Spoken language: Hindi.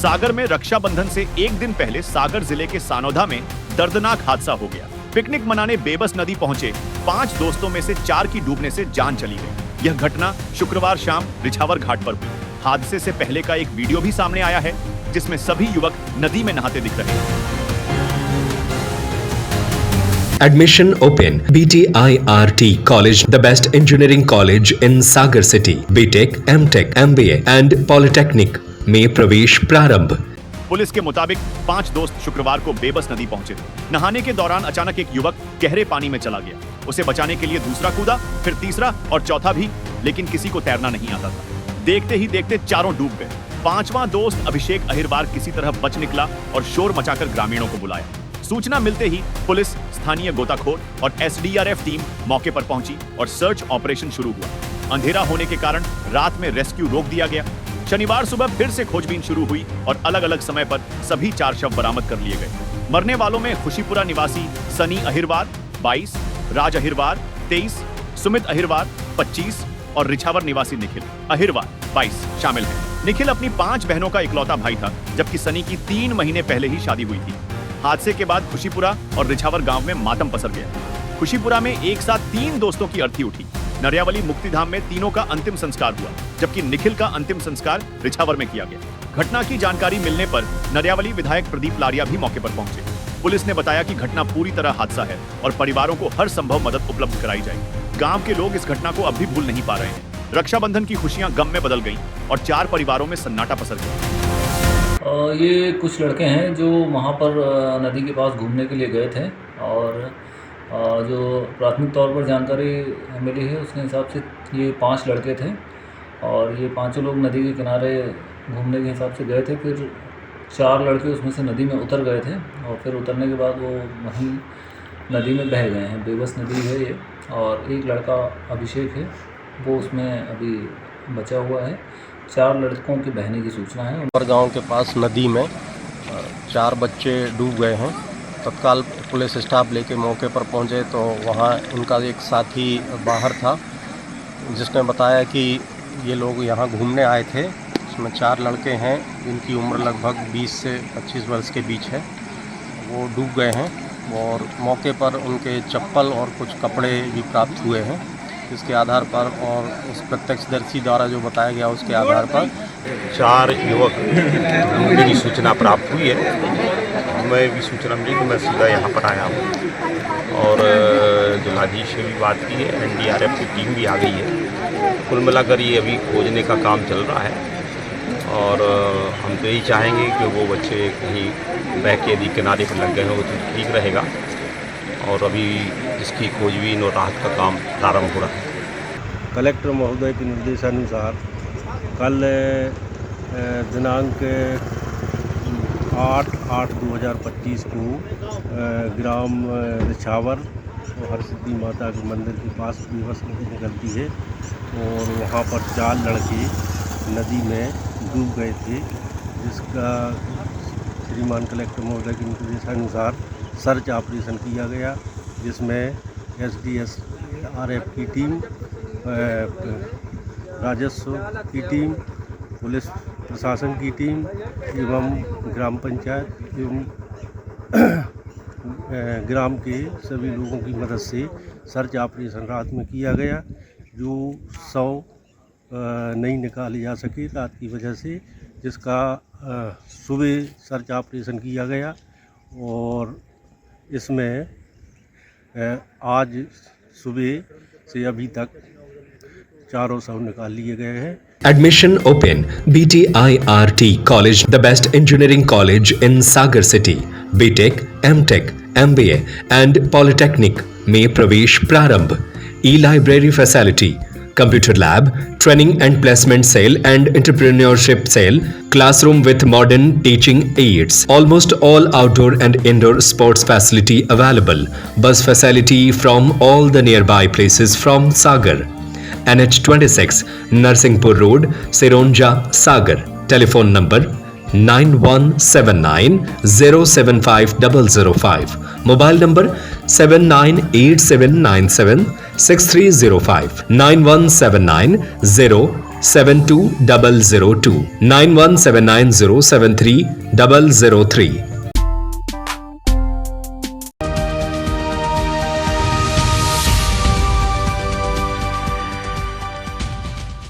सागर में रक्षाबंधन से एक दिन पहले सागर जिले के सानोधा में दर्दनाक हादसा हो गया। पिकनिक मनाने बेबस नदी पहुंचे 5 दोस्तों में से 4 की डूबने से जान चली गई। यह घटना शुक्रवार शाम रिछावर घाट पर हुई। हादसे से पहले का एक वीडियो भी सामने आया है, जिसमें सभी युवक नदी में नहाते दिख रहे हैं। Admission open. BTIRT College, the best engineering college in Sagar City. BTech, MTech, MBA and Polytechnic में प्रवेश प्रारंभ। पुलिस के मुताबिक 5 दोस्त शुक्रवार को बेबस नदी पहुंचे थे। नहाने के दौरान अचानक एक युवक गहरे पानी में चला गया। उसे बचाने के लिए दूसरा कूदा, फिर तीसरा और चौथा भी, लेकिन किसी को तैरना नहीं आता था। देखते ही देखते चारों डूब गए। 5वां दोस्त अभिषेक अहिरवार किसी तरह बच निकला और शोर मचाकर ग्रामीणों को बुलाया। सूचना मिलते ही पुलिस, स्थानीय गोताखोर और एसडीआरएफ टीम मौके पर पहुंची और सर्च ऑपरेशन शुरू हुआ। अंधेरा होने के कारण रात में रेस्क्यू रोक दिया गया। शनिवार सुबह फिर से खोजबीन शुरू हुई और अलग अलग समय पर सभी 4 शव बरामद कर लिए गए। मरने वालों में खुशीपुरा निवासी सनी अहिरवार 22, राज अहिरवार 23, सुमित अहिरवार 25 और रिछावर निवासी निखिल अहिरवार 22 शामिल हैं। निखिल अपनी 5 बहनों का इकलौता भाई था, जबकि सनी की 3 महीने पहले ही शादी हुई थी। हादसे के बाद खुशीपुरा और रिछावर गांव में मातम पसर गया। खुशीपुरा में एक साथ 3 दोस्तों की अर्थी उठी। नरियावली मुक्तिधाम में तीनों का अंतिम संस्कार हुआ, जबकि निखिल का अंतिम संस्कार रिछावर में किया गया। घटना की जानकारी मिलने पर नरियावली विधायक प्रदीप लारिया भी मौके पर पहुंचे। पुलिस ने बताया कि घटना पूरी तरह हादसा है और परिवारों को हर संभव मदद उपलब्ध कराई जाएगी। गांव के लोग इस घटना को अब भी भूल नहीं पा रहे हैं। रक्षाबंधन की खुशियां गम में बदल गईं और 4 परिवारों में सन्नाटा पसर गया। ये कुछ लड़के हैं जो वहाँ पर नदी के पास घूमने के लिए गए थे और जो प्राथमिक तौर पर जानकारी मिली है उसके हिसाब से ये 5 लड़के थे और ये 5 लोग नदी के किनारे घूमने के हिसाब से गए थे। फिर 4 लड़के उसमें से नदी में उतर गए थे और फिर उतरने के बाद वो वहीं नदी में बह गए हैं। बेबस नदी है ये और एक लड़का अभिषेक है, वो उसमें अभी बचा हुआ है। 4 लड़कों की बहने की सूचना है। पर गांव के पास नदी में 4 बच्चे डूब गए हैं। तत्काल पुलिस स्टाफ लेके मौके पर पहुंचे तो वहां उनका एक साथी बाहर था, जिसने बताया कि ये लोग यहां घूमने आए थे। इसमें 4 लड़के हैं जिनकी उम्र लगभग 20 से 25 वर्ष के बीच है। वो डूब गए हैं और मौके पर उनके चप्पल और कुछ कपड़े भी प्राप्त हुए हैं। इसके आधार पर और उस प्रत्यक्षदर्शी द्वारा जो बताया गया उसके आधार पर 4 युवक डूबने की सूचना प्राप्त हुई है। मैं भी सूचना मिली तो मैं सीधा यहाँ पर आया हूँ और जिलाधीश से भी बात की है। एनडीआरएफ की टीम भी आ गई है। कुल मिलाकर ये अभी खोजने का काम चल रहा है और हम तो यही चाहेंगे कि वो बच्चे कहीं बह के यदि किनारे पर लग गए हो तो ठीक रहेगा। और अभी इसकी खोजबीन और राहत का काम प्रारंभ हो रहा है। कलेक्टर महोदय के निर्देशानुसार कल दिनांक 8/8/2025 को ग्राम रिछावर और हरसिद्धि माता के मंदिर के पास बेबस नदी निकलती है और वहाँ पर 4 लड़के नदी में डूब गए थे, जिसका श्रीमान कलेक्टर महोदय के निर्देशानुसार सर्च ऑपरेशन किया गया, जिसमें एसडीआरएफ की टीम, राजस्व की टीम, पुलिस प्रशासन की टीम एवं ग्राम पंचायत एवं ग्राम के सभी लोगों की मदद से सर्च ऑपरेशन रात में किया गया। जो 100 नहीं निकाले जा सके रात की वजह से, जिसका सुबह सर्च ऑपरेशन किया गया और इसमें आज सुबह से अभी तक 4 शव निकाल लिए गए हैं। Admission open. BTIRT College, the best engineering college in Sagar City. BTech, MTech, MBA and Polytechnic में प्रवेश प्रारंभ। E-library facility, computer lab, training and placement cell and entrepreneurship cell, classroom with modern teaching aids, almost all outdoor and indoor sports facility available, bus facility from all the nearby places from Sagar. NH26 Narsinghpur Road, Sironja, Sagar. Telephone number 9179075005. Mobile number 7987976305. 9179 7202 9179073003